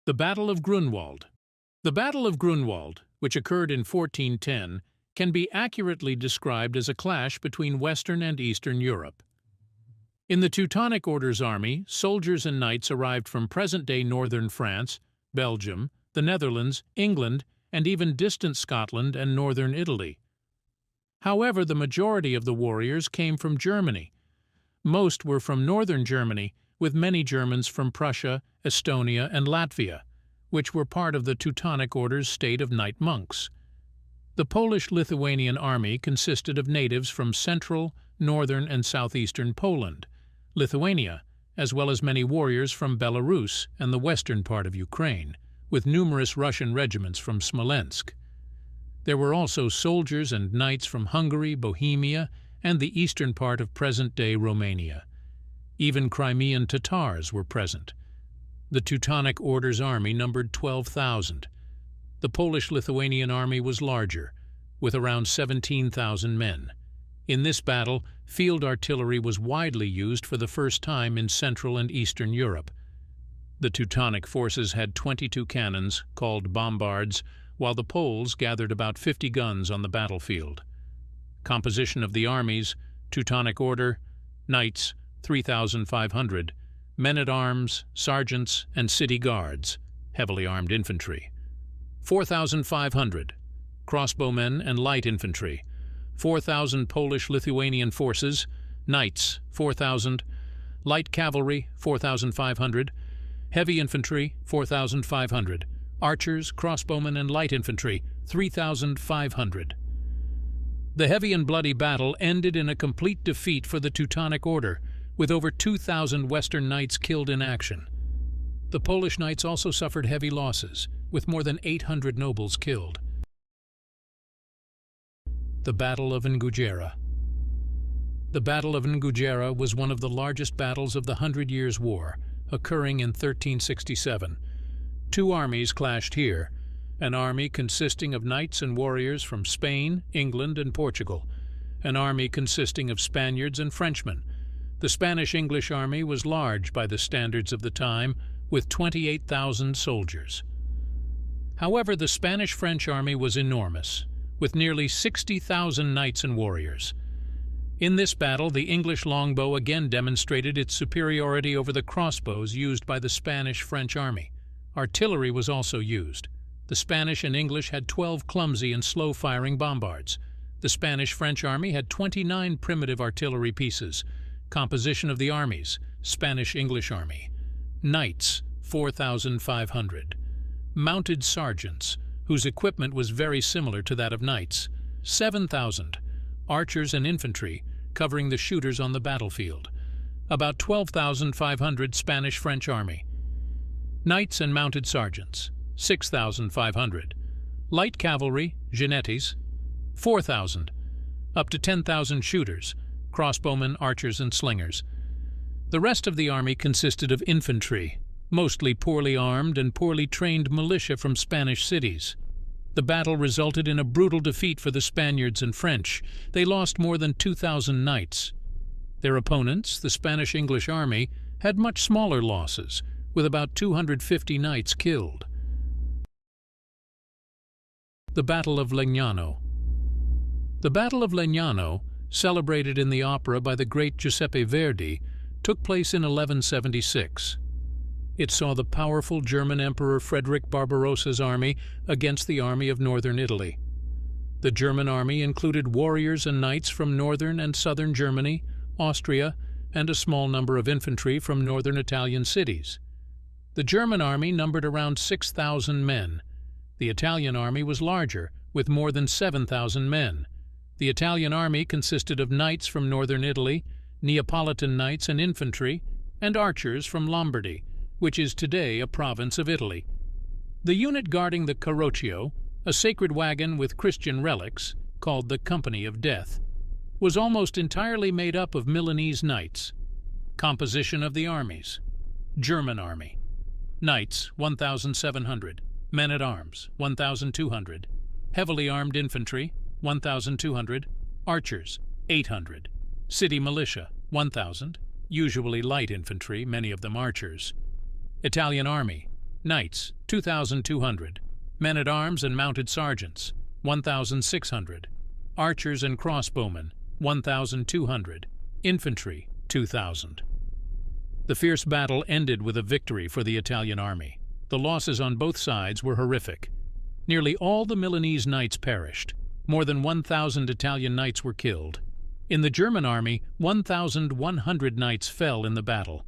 The Battle of Grunwald. The Battle of Grunwald, which occurred in 1410, can be accurately described as a clash between Western and Eastern Europe. In the Teutonic Order's army, soldiers and knights arrived from present-day northern France, Belgium, the Netherlands, England, and even distant Scotland and northern Italy. However, the majority of the warriors came from Germany. Most were from northern Germany, with many Germans from Prussia, Estonia, and Latvia, which were part of the Teutonic Order's state of knight monks. The Polish-Lithuanian army consisted of natives from central, northern, and southeastern Poland, Lithuania, as well as many warriors from Belarus and the western part of Ukraine, with numerous Russian regiments from Smolensk. There were also soldiers and knights from Hungary, Bohemia, and the eastern part of present-day Romania. Even Crimean Tatars were present. The Teutonic Order's army numbered 12,000. The Polish-Lithuanian army was larger, with around 17,000 men. In this battle, field artillery was widely used for the first time in Central and Eastern Europe. The Teutonic forces had 22 cannons, called bombards, while the Poles gathered about 50 guns on the battlefield. Composition of the armies: Teutonic Order, knights, 3,500, men-at-arms, sergeants, and city guards, heavily armed infantry, 4,500, crossbowmen and light infantry, 4,000 Polish-Lithuanian forces, knights, 4,000, light cavalry, 4,500, heavy infantry, 4,500, archers, crossbowmen, and light infantry, 3,500. The heavy and bloody battle ended in a complete defeat for the Teutonic Order, with over 2,000 Western knights killed in action. The Polish knights also suffered heavy losses, with more than 800 nobles killed. The Battle of Agincourt. The Battle of Agincourt was one of the largest battles of the Hundred Years' War, occurring in 1367. Two armies clashed here, an army consisting of knights and warriors from Spain, England, and Portugal, an army consisting of Spaniards and Frenchmen. The Spanish-English army was large by the standards of the time, with 28,000 soldiers. However, the Spanish-French army was enormous, with nearly 60,000 knights and warriors. In this battle, the English longbow again demonstrated its superiority over the crossbows used by the Spanish-French army. Artillery was also used. The Spanish and English had 12 clumsy and slow-firing bombards. The Spanish-French army had 29 primitive artillery pieces. Composition of the armies: Spanish-English army. Knights, 4,500. Mounted sergeants, whose equipment was very similar to that of knights, 7,000. Archers and infantry, covering the shooters on the battlefield. About 12,500 Spanish-French army. Knights and mounted sergeants, 6,500. Light cavalry, genetes, 4,000. Up to 10,000 shooters, crossbowmen, archers, and slingers. The rest of the army consisted of infantry, mostly poorly armed and poorly trained militia from Spanish cities. The battle resulted in a brutal defeat for the Spaniards and French. They lost more than 2,000 knights. Their opponents, the Spanish-English army, had much smaller losses, with about 250 knights killed. The Battle of Legnano. The Battle of Legnano, celebrated in the opera by the great Giuseppe Verdi, took place in 1176. It saw the powerful German Emperor Frederick Barbarossa's army against the army of northern Italy. The German army included warriors and knights from northern and southern Germany, Austria, and a small number of infantry from northern Italian cities. The German army numbered around 6,000 men. The Italian army was larger, with more than 7,000 men. The Italian army consisted of knights from northern Italy, Neapolitan knights and infantry, and archers from Lombardy, which is today a province of Italy. The unit guarding the Carroccio, a sacred wagon with Christian relics, called the Company of Death, was almost entirely made up of Milanese knights. Composition of the armies: German army. Knights, 1,700. Men-at-arms, 1,200. Heavily armed infantry, 1,200. Archers, 800. City militia, 1,000. Usually light infantry, many of them archers. Italian army, Knights, 2,200. Men-at-arms and mounted sergeants, 1,600. Archers and crossbowmen, 1,200. Infantry, 2,000. The fierce battle ended with a victory for the Italian army. The losses on both sides were horrific. Nearly all the Milanese knights perished. More than 1,000 Italian knights were killed. In the German army, 1,100 knights fell in the battle.